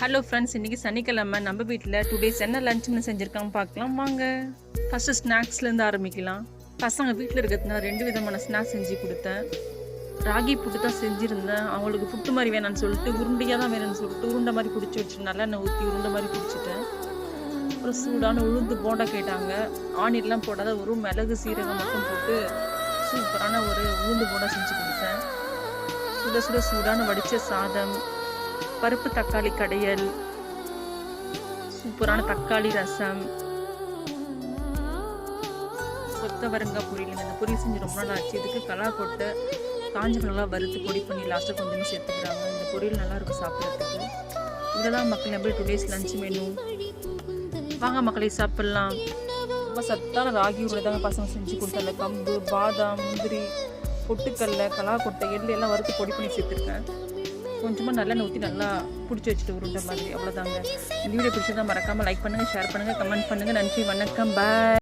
Hello friends, இன்றைக்கி சனிக்கிழமை நம்ம வீட்டில் டுடேஸ் என்ன லஞ்சுன்னு செஞ்சுருக்காங்க பார்க்கலாம் வாங்க. ஃபஸ்ட்டு ஸ்நாக்ஸ்லேருந்து ஆரம்பிக்கலாம். பசங்க வீட்டில் இருக்கிறதுனால 2 விதமான ஸ்நாக்ஸ் செஞ்சு கொடுத்தேன். ராகி புட்டு தான் செஞ்சுருந்தேன். அவங்களுக்கு புட்டு மாதிரி வேணான்னு சொல்லிட்டு உருண்டையாக தான் வேணும்னு சொல்லிட்டு உருண்டை மாதிரி பிடிச்சி வச்சு நல்லெண்ணெய் ஊற்றி உருண்டை மாதிரி பிடிச்சிட்டேன். அப்புறம் சூடான உளுந்து போண்டா கேட்டாங்க. ஆனியெல்லாம் போடாத ஒரு மிளகு சீரகம் மட்டும் போட்டு சூப்பரான ஒரு உளுந்து போண்டா செஞ்சு கொடுத்தேன். சுட சுட சூடான வடித்த சாதம், பருப்பு தக்காளி கடையல், சூப்பரான தக்காளி ரசம், கொத்தவரங்காய் பொரியல். இந்த பொரியல் செஞ்சு ரொம்ப நாள் ஆச்சு. இதுக்கு கலா கொட்டை காஞ்ச மிளகா வறுத்து பொடி பண்ணி லாஸ்ட்டாக கொஞ்சமாக சேர்த்துக்கிறாங்க. இந்த பொரியல் நல்லா இருக்கும் சாப்பிட்றதுக்கு. இதுதான் மக்கள் எப்படி டுடேஸ் லஞ்ச் மெனு. வாங்க மக்களை சாப்பிட்லாம். ரொம்ப சத்தான ராகி உருளை தாங்க பசங்க செஞ்சு கொடுத்தாங்க. கம்பு, பாதாம், முந்திரி, பொட்டுக்கல்லை, கலா கொட்டை, எள்ளு எல்லாம் வறுத்து பொடி பண்ணி சேர்த்துருக்கேன். கொஞ்சமாக நல்லெண்ணெய் ஊற்றி நல்லா பிடிச்சி வச்சுட்டு உருண்டை மாதிரி. அவ்வளோதாங்க. இந்த வீடியோ பிடிச்சதான் மறக்காமல் லைக் பண்ணுங்கள், ஷேர் பண்ணுங்கள், கமெண்ட் பண்ணுங்கள். நன்றி, வணக்கம், பாய்.